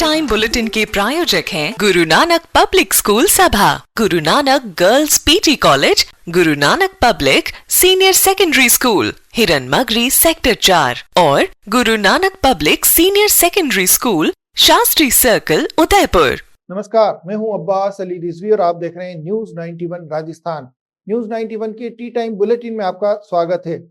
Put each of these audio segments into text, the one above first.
Time bulletin के प्रायोजक हैं गुरु नानक पब्लिक स्कूल सभा, Guru Nanak girls PT college, Guru Nanak public senior secondary school, हिरन मगरी सेक्टर 4 और Guru Nanak public senior secondary school, Shastri circle, Udaipur. नमस्कार, मैं हूं अब्बास अली रिजवी और आप देख रहे हैं न्यूज 91 राजस्थान। न्यूज 91 के टी टाइम बुलेटिन में आपका स्वागत है।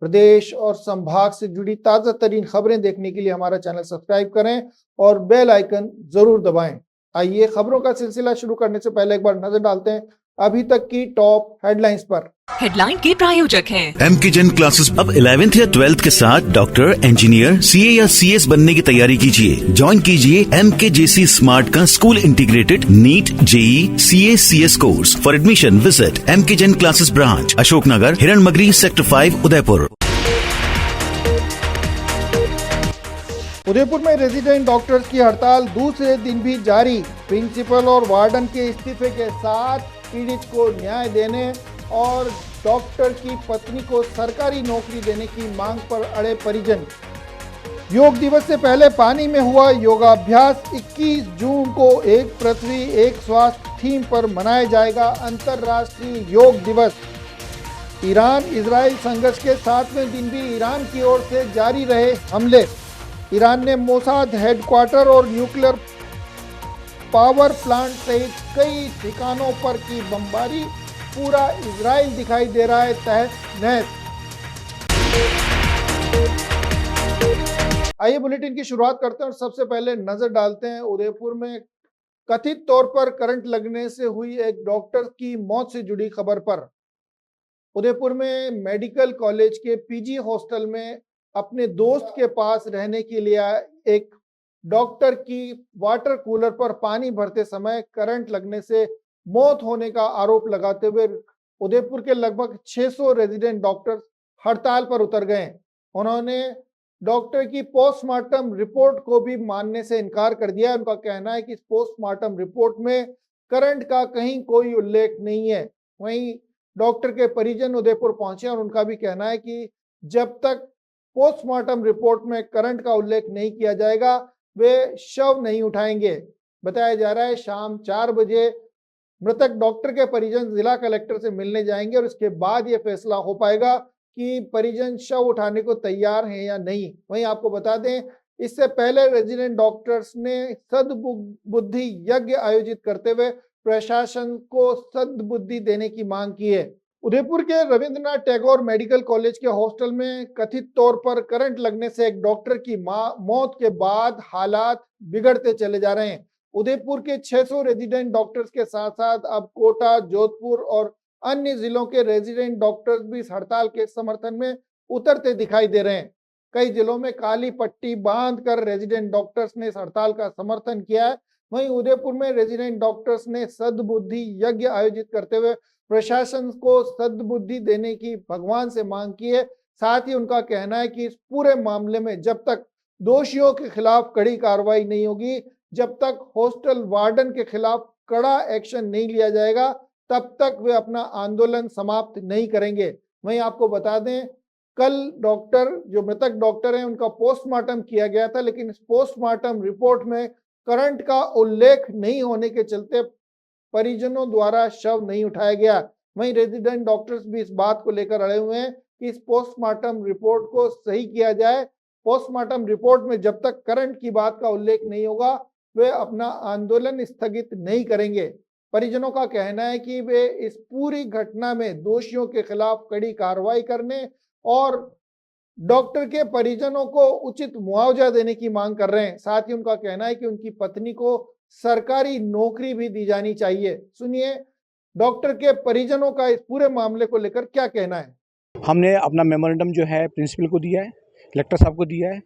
प्रदेश और संभाग से जुड़ी ताजा तरीन खबरें देखने के लिए हमारा चैनल सब्सक्राइब करें और बेल आइकन जरूर दबाएं। आइए खबरों का सिलसिला शुरू करने से पहले एक बार नजर डालते हैं अभी तक की टॉप हेडलाइंस पर। हेडलाइन के प्रायोजक हैं एमके जैन क्लासेस। अब 11th या 12th के साथ डॉक्टर, इंजीनियर, सीए या सीएस बनने की तैयारी कीजिए। ज्वाइन कीजिए MKJC स्मार्ट का school integrated NEET, JEE, CA, CS course. For admission visit MK Jain classes branch, Ashoknagar, Hiranmagri sector 5, Udaipur. Udaipur में रेजिडेंट डॉक्टर्स की हड़ताल दूसरे दिन भी जारी। प्रिंसिपल और वार्डन के इस्तीफे के साथ पीड़ित को न्याय देने और डॉक्टर की पत्नी को सरकारी नौकरी देने की मांग पर अड़े परिजन। योग दिवस से पहले पानी में हुआ योगाभ्यास। 21 जून को एक पृथ्वी एक स्वास्थ्य थीम पर मनाया जाएगा अंतर्राष्ट्रीय योग दिवस। ईरान इजराइल संघर्ष के 7वें दिन भी ईरान की ओर से जारी रहे हमले। ईरान ने मोसाद हेडक्वार्टर और न्यूक्लियर पावर प्लांट सहित कई ठिकानों पर की बमबारी। पूरा इजराइल दिखाई दे रहा है तहस नहस। आइए बुलेटिन की शुरुआत करते हैं और सबसे पहले नजर डालते हैं उदयपुर में कथित तौर पर करंट लगने से हुई एक डॉक्टर की मौत से जुड़ी खबर पर। उदयपुर में मेडिकल कॉलेज के पीजी हॉस्टल में अपने दोस्त के पास रहने के लिए एक डॉक्टर की वाटर कूलर पर पानी भरते समय करंट लगने से मौत होने का आरोप लगाते हुए उदयपुर के लगभग 600 रेजिडेंट डॉक्टर हड़ताल पर उतर गए। उन्होंने डॉक्टर की पोस्टमार्टम रिपोर्ट को भी मानने से इनकार कर दिया। उनका कहना है कि इस पोस्टमार्टम रिपोर्ट में करंट का कहीं कोई उल्लेख नहीं है। वहीं डॉक्टर के परिजन उदयपुर पहुंचे और उनका भी कहना है कि जब तक पोस्टमार्टम रिपोर्ट में करंट का उल्लेख नहीं किया जाएगा वे शव नहीं उठाएंगे। बताया जा रहा है शाम 4 बजे मृतक डॉक्टर के परिजन जिला कलेक्टर से मिलने जाएंगे और इसके बाद यह फैसला हो पाएगा कि परिजन शव उठाने को तैयार हैं या नहीं। वहीं आपको बता दें इससे पहले रेजिडेंट डॉक्टर्स ने सद्बुद्धि यज्ञ आयोजित करते हुए प्रशासन को सद्बुद्धि देने की मांग की है। उदयपुर के रविंद्रनाथ टैगोर मेडिकल कॉलेज के हॉस्टल में कथित तौर पर करंट लगने से एक डॉक्टर की मौत के बाद हालात बिगड़ते चले जा रहे हैं। उदयपुर के 600 रेजिडेंट डॉक्टर्स के साथ साथ अब कोटा, जोधपुर और अन्य जिलों के रेजिडेंट डॉक्टर्स भी इस हड़ताल के समर्थन में उतरते दिखाई दे रहे हैं। कई जिलों में काली पट्टी बांधकर रेजिडेंट डॉक्टर्स ने इस हड़ताल का समर्थन किया है। वहीं उदयपुर में रेजिडेंट डॉक्टर्स ने सद्बुद्धि यज्ञ आयोजित करते हुए प्रशासन को सद्बुद्धि देने की भगवान से मांग की है। साथ ही उनका कहना है कि इस पूरे मामले में जब तक दोषियों के खिलाफ कड़ी कार्रवाई नहीं होगी, जब तक हॉस्टल वार्डन के खिलाफ कड़ा एक्शन नहीं लिया जाएगा, तब तक वे अपना आंदोलन समाप्त नहीं करेंगे। वहीं आपको बता दें कल डॉक्टर जो मृतक डॉक्टर हैं उनका पोस्टमार्टम किया गया था, लेकिन इस पोस्टमार्टम रिपोर्ट में करंट का उल्लेख नहीं होने के चलते परिजनों द्वारा शव नहीं उठाया गया। वहीं रेजिडेंट डॉक्टर्स भी इस बात को लेकर अड़े हुए हैं कि इस पोस्टमार्टम रिपोर्ट को सही किया जाए। पोस्टमार्टम रिपोर्ट में जब तक करंट की बात का उल्लेख नहीं होगा वे अपना आंदोलन स्थगित नहीं करेंगे। परिजनों का कहना है कि वे इस पूरी घटना में दोषियों के खिलाफ कड़ी कार्रवाई करने और डॉक्टर के परिजनों को उचित मुआवजा देने की मांग कर रहे हैं। साथ ही उनका कहना है कि उनकी पत्नी को सरकारी नौकरी भी दी जानी चाहिए। सुनिए डॉक्टर के परिजनों का इस पूरे मामले को लेकर क्या कहना है। हमने अपना मेमोरेंडम जो है प्रिंसिपल को दिया है, कलेक्टर साहब को दिया है,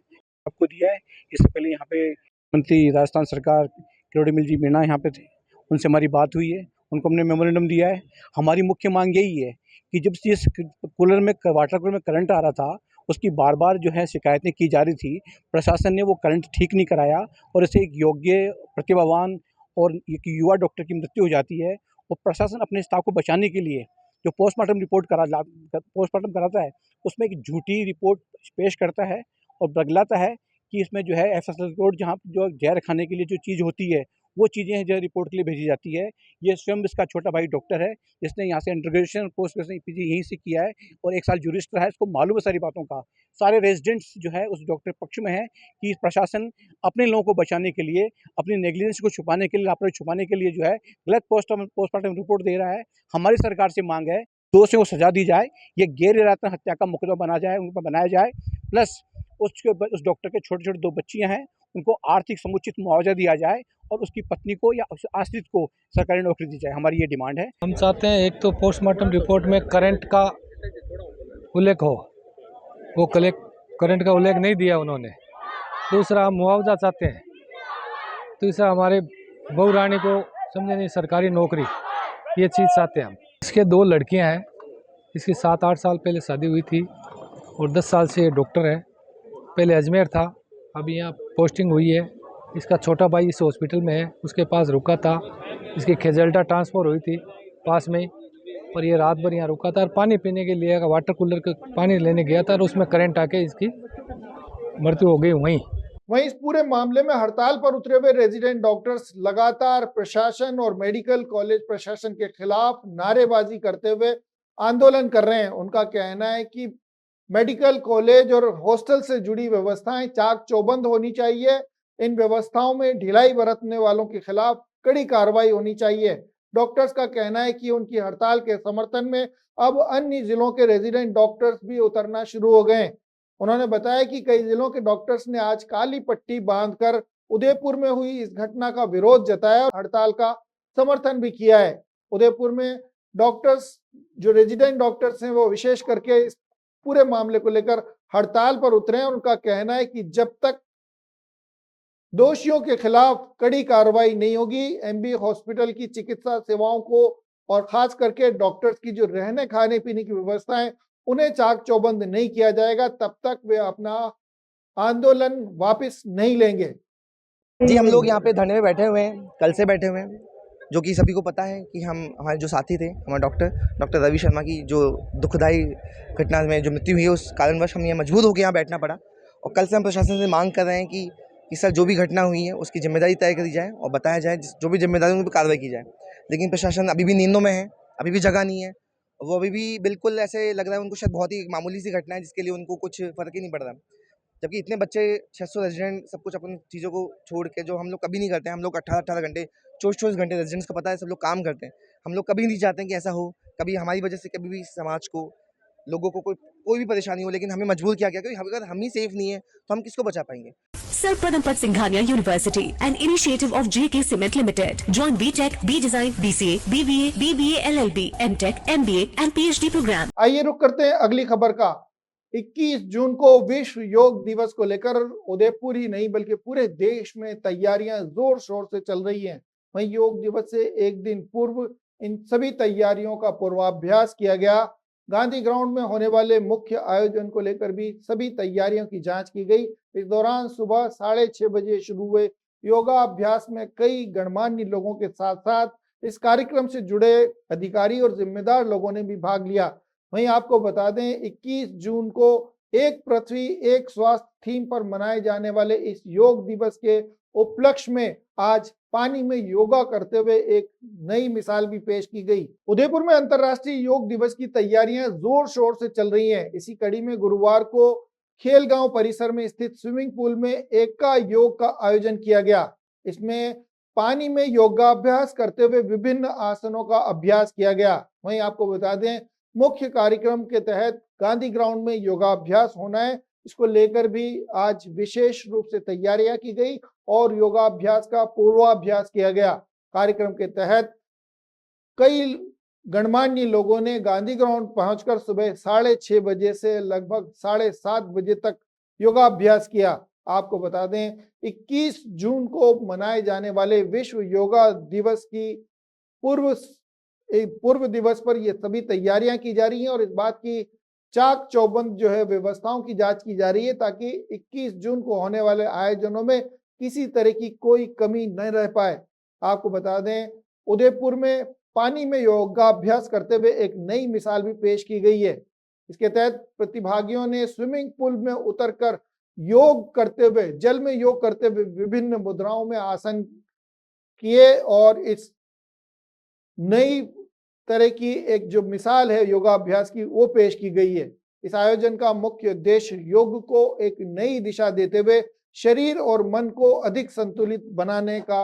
आपको दिया है। इससे पहले यहाँ पे मंत्री राजस्थान सरकार किरोड़ीमल जी मीणा यहाँ पे थे, उनसे हमारी बात हुई है, उनको हमने मेमोरेंडम दिया है। हमारी मुख्य मांग यही है कि जब से इस कूलर में वाटर कूलर में करंट आ रहा था उसकी बार बार जो है शिकायतें की जा रही थी, प्रशासन ने वो करंट ठीक नहीं कराया और इसे एक योग्य, प्रतिभावान और एक युवा डॉक्टर की मृत्यु हो जाती है। और प्रशासन अपने स्टाफ को बचाने के लिए जो पोस्टमार्टम कराता है उसमें एक झूठी रिपोर्ट पेश करता है और बगलाता है कि इसमें जो है FSL रिपोर्ट जहाँ जो जहर खाने के लिए जो चीज़ होती है वो चीज़ें जो रिपोर्ट के लिए भेजी जाती है। ये स्वयं इसका छोटा भाई डॉक्टर है जिसने यहाँ से under graduation post graduation PG यहीं से किया है और 1 साल जूरिस्ट रहा है। इसको मालूम है सारी बातों का। सारे रेजिडेंट्स जो है उस डॉक्टर पक्ष में है कि प्रशासन अपने लोगों को बचाने के लिए, अपनी नेग्लिजेंस को छुपाने के लिए, लापरवाही छुपाने के लिए जो है गलत पोस्टमार्टम रिपोर्ट दे रहा है। हमारी सरकार से मांग है दोषियों को सजा दी जाए, ये गैर इरादतन हत्या का मुकदमा उन पर बनाया जाए, प्लस उस डॉक्टर के छोटे छोटे 2 बच्चियां हैं उनको आर्थिक समुचित मुआवजा दिया जाए और उसकी पत्नी को या उस आश्रित को सरकारी नौकरी दी जाए। हमारी ये डिमांड है। हम चाहते हैं एक तो पोस्टमार्टम रिपोर्ट में करंट का उल्लेख हो, वो करंट का उल्लेख नहीं दिया उन्होंने। दूसरा हम मुआवजा चाहते हैं। तीसरा हमारे बहू रानी को समझे नहीं सरकारी नौकरी, ये चीज़ चाहते हैं हम। इसके 2 लड़कियां हैं, इसकी 7-8 साल पहले शादी हुई थी और 10 साल से ये डॉक्टर है। पहले अजमेर था, अभी यहाँ पोस्टिंग हुई है। इसका छोटा भाई इस हॉस्पिटल में है, उसके पास रुका था। इसकी खेजल्टा ट्रांसफ़र हुई थी पास में, और ये रात भर यहाँ रुका था और पानी पीने के लिए वाटर कूलर का पानी लेने गया था और उसमें करंट आके इसकी मृत्यु हो गई वहीं इस पूरे मामले में हड़ताल पर उतरे हुए रेजिडेंट डॉक्टर्स लगातार प्रशासन और मेडिकल कॉलेज प्रशासन के खिलाफ नारेबाजी करते हुए आंदोलन कर रहे हैं। उनका कहना है कि मेडिकल कॉलेज और हॉस्टल से जुड़ी व्यवस्थाएं चाक चौबंद होनी चाहिए। इन व्यवस्थाओं में ढिलाई बरतने वालों के खिलाफ कड़ी कार्रवाई होनी चाहिए। डॉक्टर्स का कहना है कि उनकी हड़ताल के समर्थन में अब अन्य जिलों के रेजिडेंट डॉक्टर्स भी उतरना शुरू हो गए। उन्होंने बताया कि कई जिलों के डॉक्टर्स ने आज काली पट्टी बांधकर उदयपुर में हुई इस घटना का विरोध जताया और हड़ताल का समर्थन भी किया है। उदयपुर में डॉक्टर्स जो रेजिडेंट डॉक्टर्स हैं वो विशेष करके इस पूरे मामले को लेकर हड़ताल पर उतरे हैं। उनका कहना है कि जब तक दोषियों के खिलाफ कड़ी कार्रवाई नहीं होगी, MB हॉस्पिटल की चिकित्सा सेवाओं को और खास करके डॉक्टर्स की जो रहने खाने पीने की व्यवस्था है उन्हें चाक चौबंद नहीं किया जाएगा, तब तक वे अपना आंदोलन वापस नहीं लेंगे। जी, हम लोग यहाँ पे धरने में बैठे हुए हैं, कल से बैठे हुए हैं, जो कि सभी को पता है कि हमारे जो साथी थे, हमारे डॉक्टर रवि शर्मा की जो दुखदाई घटना में जो मृत्यु हुई है, उस कारणवश हम यहाँ मजबूर होकर यहाँ बैठना पड़ा। और कल से हम प्रशासन से मांग कर रहे हैं कि सर जो भी घटना हुई है उसकी जिम्मेदारी तय करी जाए और बताया जाए, जो भी जिम्मेदारी उन पर कार्रवाई की जाए। लेकिन प्रशासन अभी भी नींदों में है, अभी भी जगह नहीं है। वो अभी भी बिल्कुल ऐसे लग रहा है उनको शायद बहुत ही मामूली सी घटना है जिसके लिए उनको कुछ फ़र्क ही नहीं पड़ रहा। जबकि इतने बच्चे 600 रेजिडेंट सब कुछ अपन चीज़ों को छोड़ के, जो हम लोग कभी नहीं करते हैं, हम लोग 18-18 घंटे 24-24 घंटे रेजिडेंट्स को पता है सब लोग काम करते हैं। हम लोग कभी नहीं चाहते हैं कि ऐसा हो, कभी हमारी वजह से कभी भी समाज को, लोगों को कोई भी परेशानी हो, लेकिन हमें मजबूर किया गया क्योंकि अगर हम ही सेफ नहीं है तो हम किसको बचा पाएंगे। Sir Pradampat Singhania University, an initiative of JK Cement Limited. Join BTech, B Design, BCA, BBA, BBA, LLB, MTech, MBA and PhD program. आइए रुक करते हैं अगली खबर का। 21 जून को विश्व योग दिवस को लेकर उदयपुर ही नहीं बल्कि पूरे देश में तैयारियां जोर शोर से चल रही हैं। वहीं योग दिवस से एक दिन पूर्व इन सभी तैयारियों का पूर्वाभ्यास किया गया। गांधी ग्राउंड में होने वाले मुख्य आयोजन को लेकर भी सभी तैयारियों की जांच की गई। इस दौरान सुबह 6:30 बजे शुरू हुए योगाभ्यास में कई गणमान्य लोगों के साथ साथ इस कार्यक्रम से जुड़े अधिकारी और जिम्मेदार लोगों ने भी भाग लिया। वहीं आपको बता दें 21 जून को एक पृथ्वी एक स्वास्थ्य थीम पर मनाए जाने वाले इस योग दिवस के उपलक्ष्य में आज पानी में योगा करते हुए एक नई मिसाल भी पेश की गई। उदयपुर में अंतर्राष्ट्रीय योग दिवस की तैयारियां जोर शोर से चल रही हैं। इसी कड़ी में गुरुवार को खेलगांव परिसर में स्थित स्विमिंग पूल में एका योग का आयोजन किया गया। इसमें पानी में योगाभ्यास करते हुए विभिन्न आसनों का अभ्यास किया गया। वहीं आपको बता दें मुख्य कार्यक्रम के तहत गांधी ग्राउंड में योगाभ्यास होना है, इसको लेकर भी आज विशेष रूप से तैयारियां की गई और योगाभ्यास का पूर्वाभ्यास किया गया। कार्यक्रम के तहत कई गणमान्य लोगों ने गांधी ग्राउंड पहुंचकर सुबह 6:30 बजे से लगभग 7:30 बजे तक योगाभ्यास किया। आपको बता दें 21 जून को मनाए जाने वाले विश्व योगा दिवस की पूर्व दिवस पर ये सभी तैयारियां की जा रही हैं और इस बात की चाक चौबंद जो है व्यवस्थाओं की जांच की जा रही है ताकि 21 जून को होने वाले आयोजनों में किसी तरह की कोई कमी न रह पाए। आपको बता दें उदयपुर में पानी में योगाभ्यास करते हुए एक नई मिसाल भी पेश की गई है। इसके तहत प्रतिभागियों ने स्विमिंग पूल में उतरकर योग करते हुए, जल में योग करते हुए विभिन्न मुद्राओं में आसन किए और इस नई तरह की एक जो मिसाल है योगाभ्यास की वो पेश की गई है। इस आयोजन का मुख्य उद्देश्य योग को एक नई दिशा देते हुए शरीर और मन को अधिक संतुलित बनाने का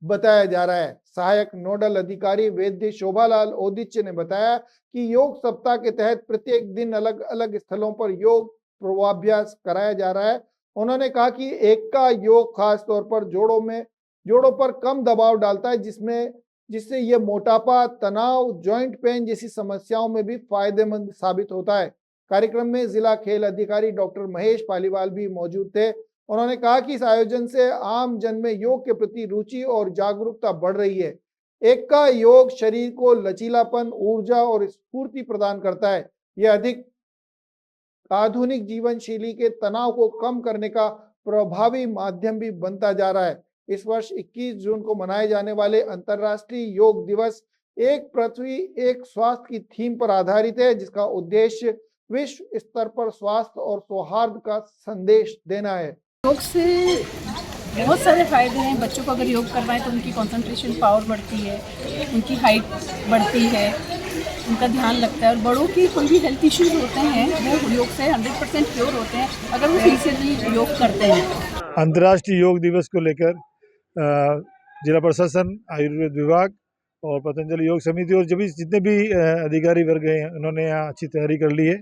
बताया जा रहा है। सहायक नोडल अधिकारी वैद्य शोभालाल ओदिच्य ने बताया कि योग सप्ताह के तहत प्रत्येक दिन अलग अलग स्थलों पर योग पूर्वाभ्यास कराया जा रहा है। उन्होंने कहा कि एक का योग खास तौर पर जोड़ों पर कम दबाव डालता है, जिससे ये मोटापा, तनाव, जॉइंट पेन जैसी समस्याओं में भी फायदेमंद साबित होता है। कार्यक्रम में जिला खेल अधिकारी डॉक्टर महेश पालीवाल भी मौजूद थे। उन्होंने कहा कि इस आयोजन से आम जन में योग के प्रति रुचि और जागरूकता बढ़ रही है। एक का योग शरीर को लचीलापन, ऊर्जा और स्फूर्ति प्रदान करता है। यह अधिक आधुनिक जीवन शैली के तनाव को कम करने का प्रभावी माध्यम भी बनता जा रहा है। इस वर्ष 21 जून को मनाए जाने वाले अंतर्राष्ट्रीय योग दिवस एक पृथ्वी एक स्वास्थ्य की थीम पर आधारित है, जिसका उद्देश्य विश्व स्तर पर स्वास्थ्य और सौहार्द का संदेश देना है। योग से बहुत सारे फायदे हैं। बच्चों को अगर योग करवाएं तो उनकी कंसंट्रेशन पावर बढ़ती है, उनकी हाइट बढ़ती है, उनका ध्यान लगता है। और बड़ों की कोई भी हेल्थ इश्यूज होते हैं वो योग से 100% क्योर होते हैं अगर वो सही से योग करते हैं। अंतर्राष्ट्रीय योग दिवस को लेकर जिला प्रशासन, आयुर्वेद विभाग और पतंजलि योग समिति और जितने भी अधिकारी वर्ग हैं उन्होंने यहाँ अच्छी तैयारी कर ली है।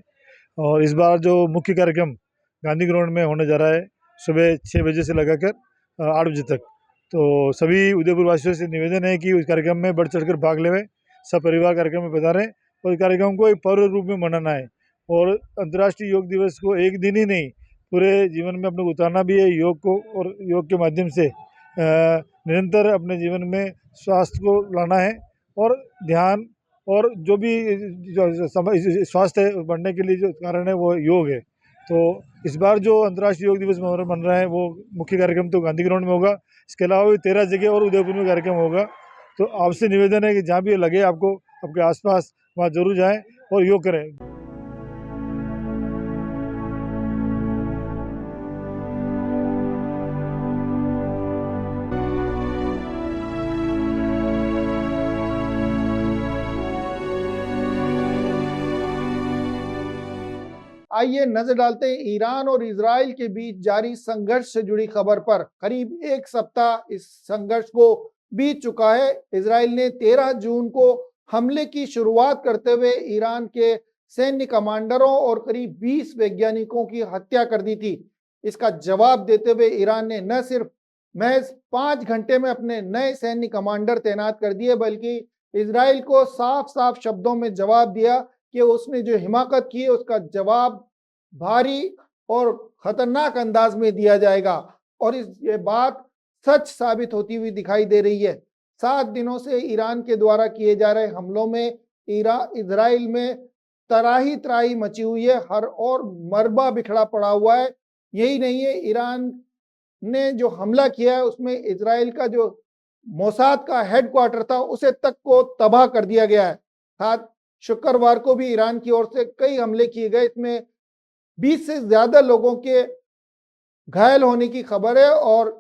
और इस बार जो मुख्य कार्यक्रम गांधी ग्राउंड में होने जा रहा है सुबह 6 बजे से लगाकर 8 बजे तक, तो सभी उदयपुर वासियों से निवेदन है कि उस कार्यक्रम में बढ़ चढ़कर भाग लें, सब परिवार कार्यक्रम में पधारें और इस कार्यक्रम को एक पर्व रूप में मनाना है। और अंतर्राष्ट्रीय योग दिवस को एक दिन ही नहीं पूरे जीवन में अपने को उतारना भी है योग को, और योग के माध्यम से निरंतर अपने जीवन में स्वास्थ्य को लाना है और ध्यान और जो भी स्वास्थ्य बढ़ने के लिए जो कारण है वो योग है। तो इस बार जो अंतर्राष्ट्रीय योग दिवस मन रहा है वो मुख्य कार्यक्रम तो गांधी ग्राउंड में होगा, इसके अलावा भी 13 जगह और उदयपुर में कार्यक्रम होगा। तो आपसे निवेदन है कि जहाँ भी लगे आपको आपके आसपास वहाँ जरूर जाएं और योग करें। आइए नजर डालते हैं ईरान और इजराइल के बीच जारी संघर्ष से जुड़ी खबर पर। करीब एक सप्ताह इस संघर्ष को बीत चुका है। इजराइल ने 13 जून को हमले की शुरुआत करते हुए ईरान के सैन्य कमांडरों और करीब 20 वैज्ञानिकों की हत्या कर दी थी। इसका जवाब देते हुए ईरान ने न सिर्फ महज 5 घंटे में अपने नए सैन्य कमांडर तैनात कर दिए, बल्कि इजराइल को साफ साफ शब्दों में जवाब दिया कि उसने जो हिमाकत की है उसका जवाब भारी और खतरनाक अंदाज में दिया जाएगा। और ये बात सच साबित होती हुई दिखाई दे रही है। 7 दिनों से ईरान के द्वारा किए जा रहे हमलों में इजराइल में तराही तराही मची हुई है, हर और मरबा बिखरा पड़ा हुआ है। यही नहीं है, ईरान ने जो हमला किया है उसमें इजराइल का जो मोसाद का हेडक्वार्टर था उसे तक को तबाह कर दिया गया है। साथ शुक्रवार को भी ईरान की ओर से कई हमले किए गए, इसमें 20 से ज्यादा लोगों के घायल होने की खबर है और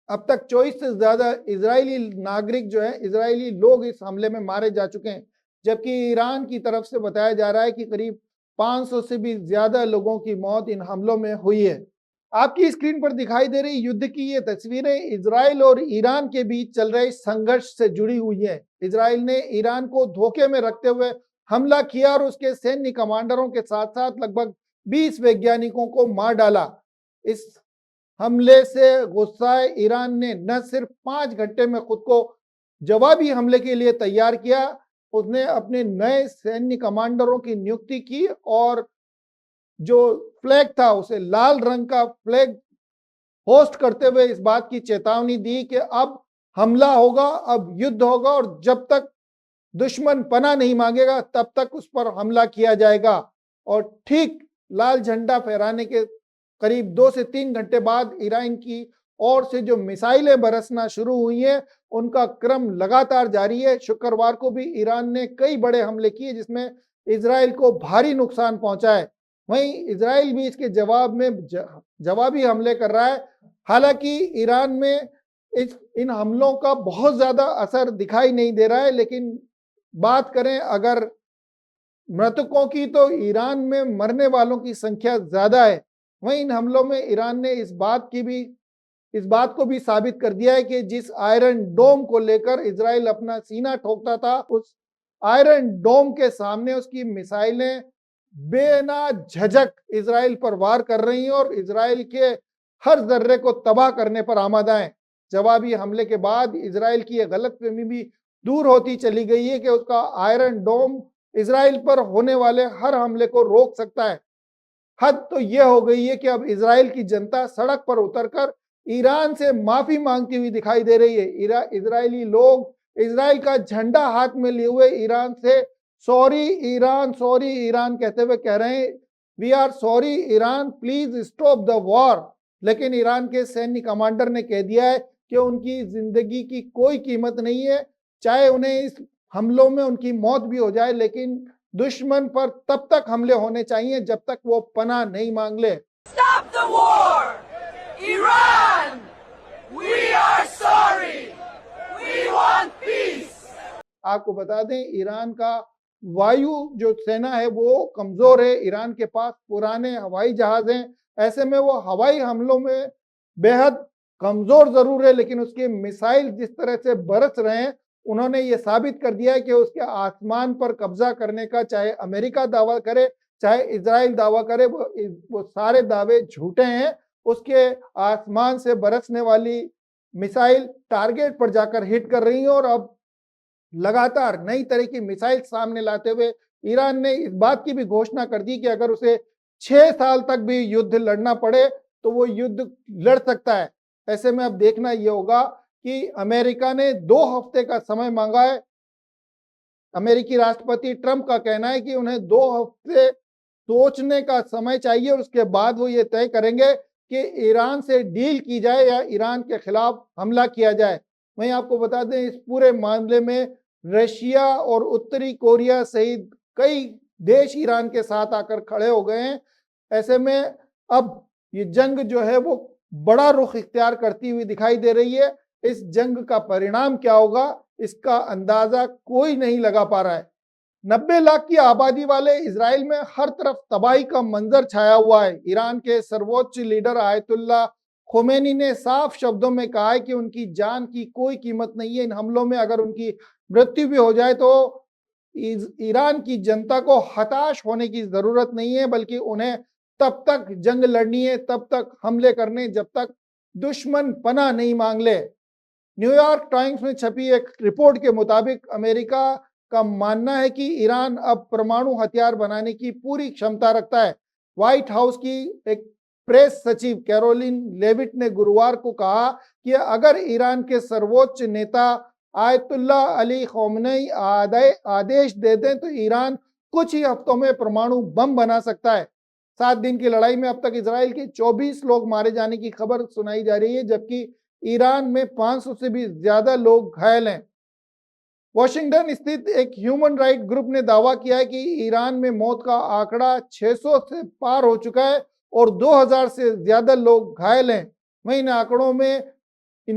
अब तक 24 से ज्यादा इजरायली नागरिक जो है, इजरायली लोग इस हमले में मारे जा चुके हैं। जबकि ईरान की तरफ से बताया जा रहा है कि करीब 500 से भी ज्यादा लोगों की मौत इन हमलों में हुई है। आपकी स्क्रीन पर दिखाई दे रही युद्ध की ये तस्वीरें इजराइल और ईरान के बीच चल रहे संघर्ष से जुड़ी हुई हैं। इजराइल ने ईरान को धोखे में रखते हुए हमला किया और उसके सैन्य कमांडरों के साथ साथ लगभग 20 वैज्ञानिकों को मार डाला। इस हमले से गुस्साए ईरान ने न सिर्फ 5 घंटे में खुद को जवाबी हमले के लिए तैयार किया, उसने अपने नए सैन्य कमांडरों की नियुक्ति की और जो फ्लैग था उसे लाल रंग का फ्लैग होस्ट करते हुए इस बात की चेतावनी दी कि अब हमला होगा, अब युद्ध होगा और जब तक दुश्मन पनाह नहीं मांगेगा तब तक उस पर हमला किया जाएगा। और ठीक लाल झंडा फहराने के करीब 2 से 3 घंटे बाद ईरान की ओर से जो मिसाइलें बरसना शुरू हुई हैं उनका क्रम लगातार जारी है। शुक्रवार को भी ईरान ने कई बड़े हमले किए जिसमें इजराइल को भारी नुकसान पहुंचा है। वहीं इजराइल भी इसके जवाब में जवाबी हमले कर रहा है। हालांकि ईरान में इन हमलों का बहुत ज्यादा असर दिखाई नहीं दे रहा है, लेकिन बात करें अगर मृतकों की तो ईरान में मरने वालों की संख्या ज्यादा है। वहीं इन हमलों में ईरान ने इस बात को भी साबित कर दिया है कि जिस आयरन डोम को लेकर इजराइल अपना सीना ठोकता था, उस आयरन डोम के सामने उसकी मिसाइलें बेना झिझक इजराइल पर वार कर रही हैं और इजराइल के हर जर्रे को तबाह करने पर आमादा हैं। जवाबी हमले के बाद इजराइल की यह गलतफहमी भी दूर होती चली गई है कि उसका आयरन डोम इजराइल पर होने वाले हर हमले को रोक सकता है। हद तो यह हो गई है कि अब इजराइल की जनता सड़क पर उतरकर ईरान से माफी मांगती हुई दिखाई दे रही है। इजरायली लोग इजराइल का झंडा हाथ में लिए हुए ईरान से सॉरी ईरान कहते हुए कह रहे हैं, we are sorry Iran, please stop the war. लेकिन ईरान के सैन्य कमांडर ने कह दिया है कि उनकी जिंदगी की कोई कीमत नहीं है, चाहे उन्हें इस हमलों में उनकी मौत भी हो जाए, लेकिन दुश्मन पर तब तक हमले होने चाहिए जब तक वो पनाह नहीं मांग ले। Stop the war! Iran! We are sorry! We want peace! आपको बता दें, ईरान का वायु जो सेना है वो कमजोर है। ईरान के पास पुराने हवाई जहाज हैं, ऐसे में वो हवाई हमलों में बेहद कमजोर जरूर है, लेकिन उसके मिसाइल जिस तरह से बरस रहे हैं, उन्होंने ये साबित कर दिया है कि उसके आसमान पर कब्जा करने का चाहे अमेरिका दावा करे चाहे इजराइल दावा करे, वो सारे दावे झूठे हैं। उसके आसमान से बरसने वाली मिसाइल टारगेट पर जाकर हिट कर रही है और अब लगातार नई तरह की मिसाइल सामने लाते हुए ईरान ने इस बात की भी घोषणा कर दी कि अगर उसे 6 साल तक भी युद्ध लड़ना पड़े तो वो युद्ध लड़ सकता है। ऐसे में अब देखना यह होगा कि अमेरिका ने 2 हफ्ते का समय मांगा है। अमेरिकी राष्ट्रपति ट्रंप का कहना है कि उन्हें 2 हफ्ते सोचने का समय चाहिए और उसके बाद वो ये तय करेंगे कि ईरान से डील की जाए या ईरान के खिलाफ हमला किया जाए। वहीं आपको बता दें, इस पूरे मामले में रशिया और उत्तरी कोरिया सहित कई देश ईरान के साथ आकर खड़े हो गए हैं। ऐसे में अब ये जंग जो है वो बड़ा रुख इख्तियार करती हुई दिखाई दे रही है। इस जंग का परिणाम क्या होगा इसका अंदाजा कोई नहीं लगा पा रहा है। 90 लाख की आबादी वाले इजराइल में हर तरफ तबाही का मंजर छाया हुआ है। ईरान के सर्वोच्च लीडर आयतुल्ला खोमेनी ने साफ शब्दों में कहा है कि उनकी जान की कोई कीमत नहीं है। इन हमलों में अगर उनकी मृत्यु भी हो जाए तो ईरान की जनता को हताश होने की जरूरत नहीं है, बल्कि उन्हें तब तक जंग लड़नी है, तब तक हमले करने जब तक दुश्मन पनाह नहीं मांग ले। न्यूयॉर्क टाइम्स में छपी एक रिपोर्ट के मुताबिक अमेरिका का मानना है कि ईरान अब परमाणु हथियार बनाने की पूरी क्षमता रखता है। व्हाइट हाउस की एक प्रेस सचिव कैरोलिन लेविट ने गुरुवार को कहा कि अगर ईरान के सर्वोच्च नेता आयतुल्ला अली खमेनी आदेश दे दें तो ईरान कुछ ही हफ्तों में परमाणु बम बना सकता है। 7 दिन की लड़ाई में अब तक इजराइल के 24 लोग मारे जाने की खबर सुनाई जा रही है, जबकि ईरान में 500 से भी ज्यादा लोग घायल हैं। वॉशिंगटन स्थित एक ह्यूमन राइट ग्रुप ने दावा किया है कि ईरान में मौत का आंकड़ा 600 से पार हो चुका है और 2000 से ज्यादा लोग घायल हैं। वहीं इन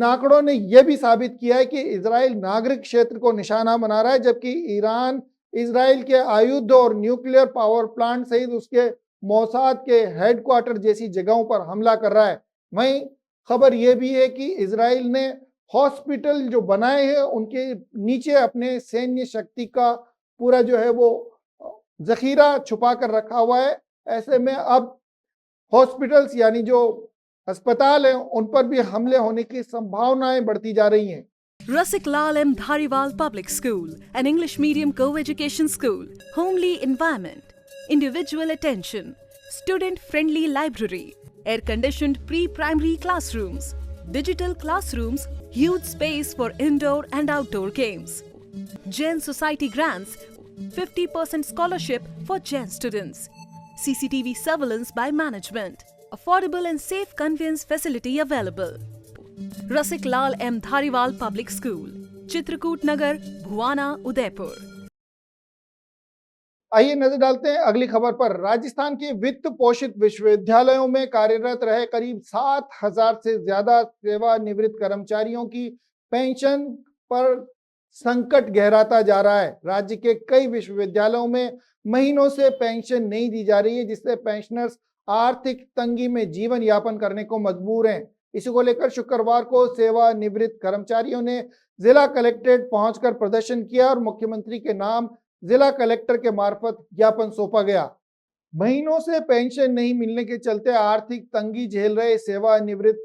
आंकड़ों ने यह भी साबित किया है कि इजराइल नागरिक क्षेत्र को निशाना बना रहा है, जबकि ईरान इजराइल के आयुध और न्यूक्लियर पावर प्लांट सहित उसके मोसाद के हेडक्वार्टर जैसी जगहों पर हमला कर रहा है। वहीं खबर यह भी है कि इजराइल ने हॉस्पिटल जो बनाए हैं उनके नीचे अपने सैन्य शक्ति का पूरा जो है वो जखीरा छुपा कर रखा हुआ है। ऐसे में अब हॉस्पिटल्स यानी जो अस्पताल हैं उन पर भी हमले होने की संभावनाएं बढ़ती जा रही हैं। Rasik Lal M. Dhariwal Public School, an English medium co-education school, homely environment, individual attention, student-friendly library, air-conditioned pre-primary classrooms, digital classrooms, huge space for indoor and outdoor games, Jain Society grants, 50% scholarship for Jain students, CCTV surveillance by management, affordable and safe conveyance facility available. Rasik Lal M. Dhariwal Public School, Chitrakoot Nagar, Bhuwana, Udaipur. आइए नजर डालते हैं अगली खबर पर। राजस्थान के वित्त पोषित विश्वविद्यालयों में कार्यरत रहे करीब 7,000 से ज्यादा सेवानिवृत्त कर्मचारियों की पेंशन पर संकट गहराता जा रहा है। राज्य के कई विश्वविद्यालयों में महीनों से पेंशन नहीं दी जा रही है, जिससे पेंशनर्स आर्थिक तंगी में जीवन यापन करने को मजबूर हैं। इसी को लेकर शुक्रवार को सेवानिवृत्त कर्मचारियों ने जिला कलेक्ट्रेट पहुंचकर प्रदर्शन किया और मुख्यमंत्री के नाम जिला कलेक्टर के मार्फत ज्ञापन सौंपा गया। महीनों से पेंशन नहीं मिलने के चलते आर्थिक तंगी झेल रहे सेवानिवृत्त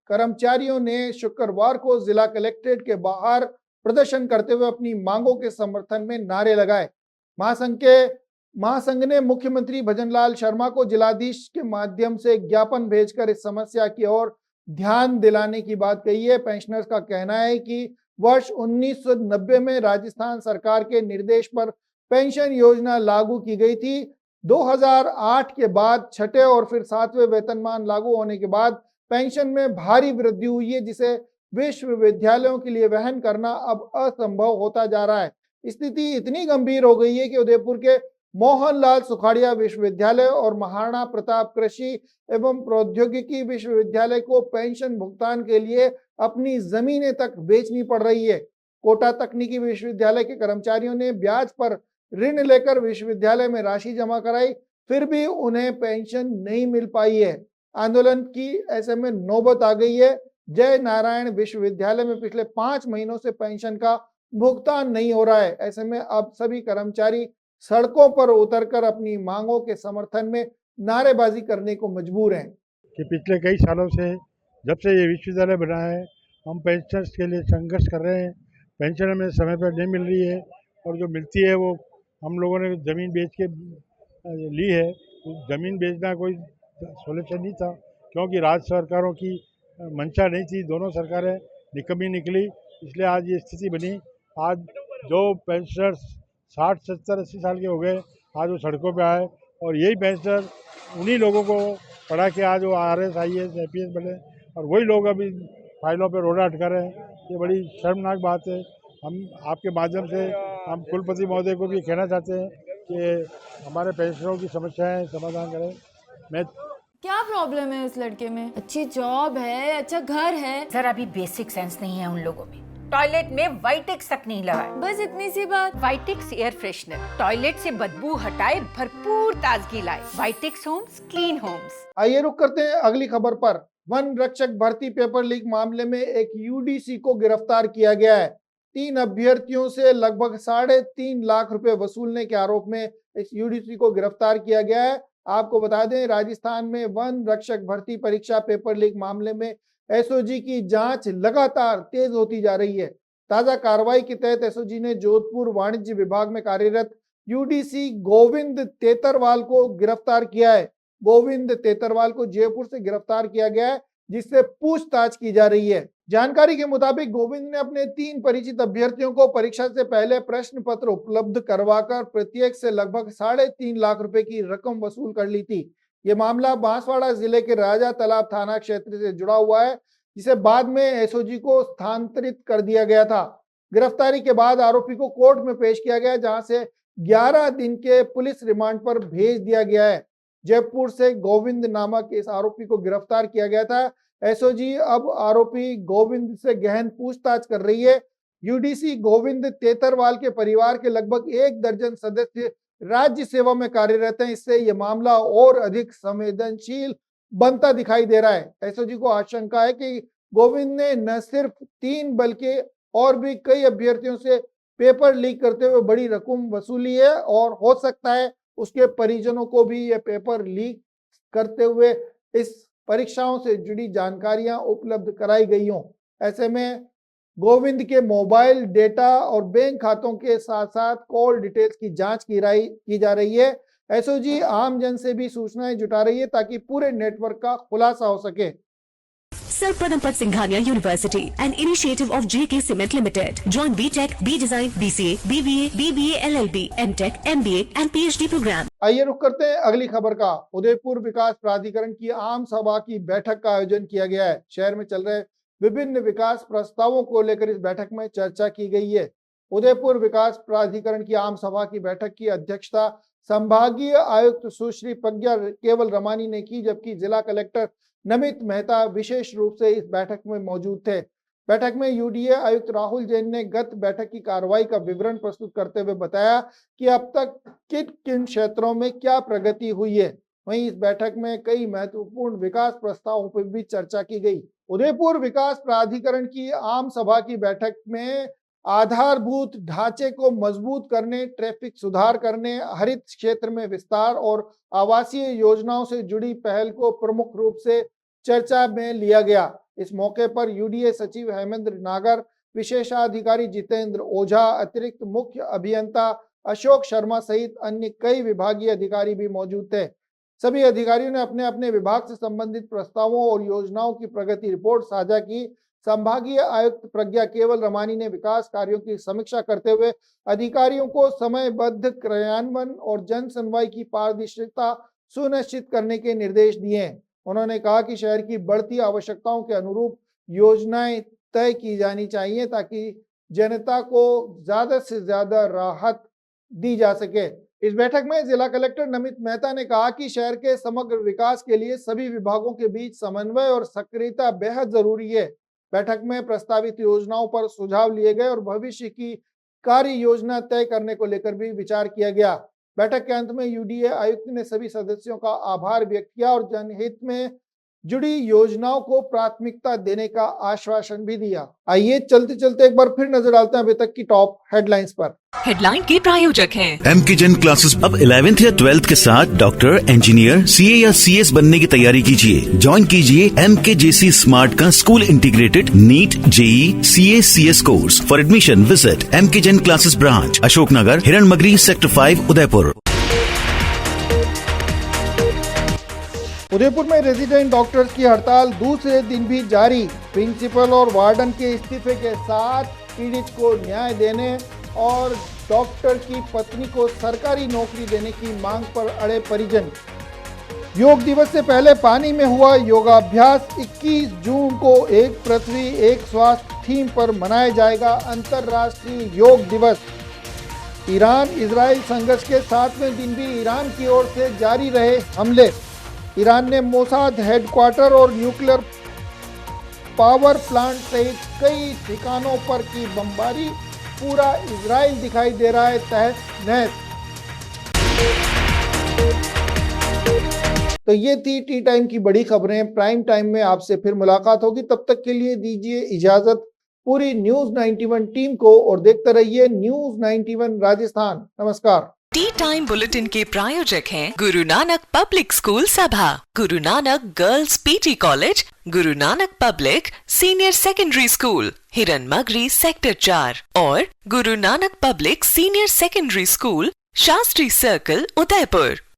कर्मचारियों ने शुक्रवार को जिला कलेक्ट्रेट के बाहर प्रदर्शन करते हुए अपनी मांगों के समर्थन में नारे लगाए। महासंघ ने मुख्यमंत्री भजनलाल शर्मा को जिलाधीश के माध्यम से ज्ञापन भेजकर इस समस्या की ओर ध्यान दिलाने की बात कही है। पेंशनर्स का कहना है कि वर्ष 1990 में राजस्थान सरकार के निर्देश पर पेंशन योजना लागू की गई थी। 2008 के बाद छठे और फिर 7वें वेतनमान लागू होने के बाद पेंशन में भारी वृद्धि हुई है, जिसे विश्वविद्यालयों के लिए वहन करना अब असंभव होता जा रहा है। स्थिति इतनी गंभीर हो गई है कि उदयपुर के मोहनलाल सुखाड़िया विश्वविद्यालय और महाराणा प्रताप कृषि एवं प्रौद्योगिकी विश्वविद्यालय को पेंशन भुगतान के लिए अपनी जमीनें तक बेचनी पड़ रही है। कोटा तकनीकी विश्वविद्यालय के कर्मचारियों ने ब्याज पर ऋण लेकर विश्वविद्यालय में राशि जमा कराई, फिर भी उन्हें पेंशन नहीं मिल पाई है। आंदोलन की ऐसे में नौबत आ गई है। जय नारायण विश्वविद्यालय में पिछले 5 महीनों से पेंशन का भुगतान नहीं हो रहा है। ऐसे में अब सभी कर्मचारी सड़कों पर उतरकर अपनी मांगों के समर्थन में नारेबाजी करने को मजबूर हैं। कि पिछले कई सालों से जब से ये विश्वविद्यालय बना है हम पेंशनर्स के लिए संघर्ष कर रहे हैं। पेंशन हमें समय पर नहीं मिल रही है और जो मिलती है वो हम लोगों ने ज़मीन बेच के ली है। ज़मीन बेचना कोई सोल्यूशन नहीं था, क्योंकि राज्य सरकारों की मंशा नहीं थी। दोनों सरकारें निकम्मी निकली, इसलिए आज ये स्थिति बनी। आज जो पेंशनर्स 60, 70, 80 साल के हो गए, आज वो सड़कों पे आए और यही पेंशनर उन्हीं लोगों को पढ़ा के आज वो RS, IAS, IPS बने और वही लोग अभी फाइलों पे रोड़ा अटका रहे हैं। ये बड़ी शर्मनाक बात है। हम आपके माध्यम से हम कुलपति महोदय को भी कहना चाहते हैं कि हमारे पेंशनरों की समस्याएं समाधान करें। मैं क्या प्रॉब्लम है उस लड़के में? अच्छी जॉब है, अच्छा घर है, जरा भी बेसिक सेंस नहीं है उन लोगों में। टॉयलेट में वाइटेक्स तक नहीं लगाए। बस इतनी सी बात। वाइटेक्स एयर फ्रेशनर टॉयलेट से बदबू हटाए, भरपूर ताजगी लाए। वाइटेक्स होम्स, क्लीन होम्स। आइए रुक करते हैं अगली खबर पर। वन रक्षक भर्ती पेपर लीक मामले में एक UDC को गिरफ्तार किया गया है। 3 अभ्यर्थियों से लगभग 3.5 लाख रुपए वसूलने के आरोप में इस UDC को गिरफ्तार किया गया है। आपको बता दें, राजस्थान में वन रक्षक भर्ती परीक्षा पेपर लीक मामले में SOG की जांच लगातार तेज होती जा रही है। ताजा कार्रवाई के तहत SOG ने जोधपुर वाणिज्य विभाग में कार्यरत UDC गोविंद तेतरवाल को गिरफ्तार किया है। गोविंद तेतरवाल को जयपुर से गिरफ्तार किया गया है, जिससे पूछताछ की जा रही है। जानकारी के मुताबिक गोविंद ने अपने 3 परिचित अभ्यर्थियों को परीक्षा से पहले प्रश्न पत्र उपलब्ध करवाकर प्रत्येक से लगभग 3.5 लाख रुपए की रकम वसूल कर ली थी। ये मामला बांसवाड़ा जिले के राजा तालाब थाना क्षेत्र से जुड़ा हुआ है, जिसे बाद में SOG को स्थानांतरित कर दिया गया था। गिरफ्तारी के बाद आरोपी को कोर्ट में पेश किया गया, जहां से 11 दिन के पुलिस रिमांड पर भेज दिया गया है। जयपुर से गोविंद नामक इस आरोपी को गिरफ्तार किया गया था। SOG अब आरोपी गोविंद से गहन पूछताछ कर रही है। UDC गोविंद तेतरवाल के परिवार के लगभग 1 दर्जन सदस्य राज्य सेवा में कार्यरत हैं। इससे यह मामला और अधिक संवेदनशील बनता दिखाई दे रहा है। SOG को आशंका है कि गोविंद ने न सिर्फ 3 बल्कि और भी कई अभ्यर्थियों से पेपर लीक करते हुए बड़ी रकम वसूली है और हो सकता है उसके परिजनों को भी ये पेपर लीक करते हुए इस परीक्षाओं से जुड़ी जानकारियां उपलब्ध कराई गई हों। ऐसे में गोविंद के मोबाइल डेटा और बैंक खातों के साथ साथ कॉल डिटेल्स की जांच की जा रही है। SOG आम जन से भी सूचनाएं जुटा रही है ताकि पूरे नेटवर्क का खुलासा हो सके। Sir Padampad Singhania University, an initiative of JK Cement Limited. Join BTech, B-Design, BCA, BBA, BBA, LLB, MTech, MBA and PhD program. आइए रुक करते हैं अगली खबर का। उदयपुर विकास प्राधिकरण की आम सभा की बैठक का आयोजन किया गया है। शहर में चल रहे विभिन्न विकास प्रस्तावों को लेकर इस बैठक में चर्चा की गई है। उदयपुर विकास प्राधिकरण की आम सभा की बैठक की अध्यक्षता संभागीय आयुक्त सुश्री प्रज्ञा केवल रमानी ने की, जबकि जिला कलेक्टर नमित मेहता विशेष रूप से इस बैठक में मौजूद थे। बैठक में यूडीए आयुक्त राहुल जैन ने गत बैठक की कार्रवाई का विवरण प्रस्तुत करते हुए बताया कि अब तक किन किन क्षेत्रों में क्या प्रगति हुई है। वहीं इस बैठक में कई महत्वपूर्ण विकास प्रस्तावों पर भी चर्चा की गई। उदयपुर विकास प्राधिकरण की आम सभा की बैठक में आधारभूत ढांचे को मजबूत करने, ट्रैफिक सुधार करने, हरित क्षेत्र में विस्तार और आवासीय योजनाओं से जुड़ी पहल को प्रमुख रूप से चर्चा में लिया गया। इस मौके पर यूडीए सचिव हेमेंद्र नागर, विशेषाधिकारी जितेंद्र ओझा, अतिरिक्त मुख्य अभियंता अशोक शर्मा सहित अन्य कई विभागीय अधिकारी भी मौजूद थे। सभी अधिकारियों ने अपने अपने विभाग से संबंधित प्रस्तावों और योजनाओं की प्रगति रिपोर्ट साझा की। संभागीय आयुक्त प्रज्ञा केवल रमानी ने विकास कार्यों की समीक्षा करते हुए अधिकारियों को समयबद्ध क्रियान्वयन और जन सुनवाई की पारदर्शिता सुनिश्चित करने के निर्देश दिए। उन्होंने कहा कि शहर की बढ़ती आवश्यकताओं के अनुरूप योजनाएं तय की जानी चाहिए ताकि जनता को ज्यादा से ज्यादा राहत दी जा सके। इस बैठक में जिला कलेक्टर नमित मेहता ने कहा कि शहर के समग्र विकास के लिए सभी विभागों के बीच समन्वय और सक्रियता बेहद जरूरी है। बैठक में प्रस्तावित योजनाओं पर सुझाव लिए गए और भविष्य की कार्य योजना तय करने को लेकर भी विचार किया गया। बैठक के अंत में यूडीए आयुक्त ने सभी सदस्यों का आभार व्यक्त किया और जनहित में जुड़ी योजनाओं को प्राथमिकता देने का आश्वासन भी दिया। आइए चलते चलते एक बार फिर नजर डालते हैं अभी तक की टॉप हेडलाइंस पर। हेडलाइन के प्रायोजक हैं एमके जैन क्लासेस। अब 11th या 12th के साथ डॉक्टर, इंजीनियर, सीए या सीएस बनने की तैयारी कीजिए। ज्वाइन कीजिए MKJC स्मार्ट का school integrated NEET, JEE, CA, CS course. For admission visit MK Jain classes branch, Ashoknagar, Hiranmagri, sector 5, Udaipur. Udaipur में रेजिडेंट डॉक्टर्स की हड़ताल दूसरे दिन भी जारी। प्रिंसिपल और वार्डन के इस्तीफे के साथ पीड़ित को न्याय देने और डॉक्टर की पत्नी को सरकारी नौकरी देने की मांग पर अड़े परिजन। योग दिवस से पहले पानी में हुआ योगाभ्यास। 21 जून को एक पृथ्वी एक स्वास्थ्य थीम पर मनाया जाएगा अंतर्राष्ट्रीय योग दिवस। ईरान इजराइल संघर्ष के 7वें दिन भी ईरान की ओर से जारी रहे हमले। ईरान ने मोसाद हेडक्वार्टर और न्यूक्लियर पावर प्लांट सहित कई ठिकानों पर की बमबारी। पूरा इजराइल दिखाई दे रहा है तहस नहस। तो ये थी टी टाइम की बड़ी खबरें। प्राइम टाइम में आपसे फिर मुलाकात होगी, तब तक के लिए दीजिए इजाजत पूरी न्यूज 91 टीम को और देखते रहिए न्यूज 91 राजस्थान। नमस्कार। टी टाइम बुलेटिन के प्रायोजक हैं गुरु नानक पब्लिक स्कूल सभा, Guru Nanak girls PT college, Guru Nanak public senior secondary school, Hiranmagri sector 4 और Guru Nanak public senior secondary school, Shastri circle, Udaipur.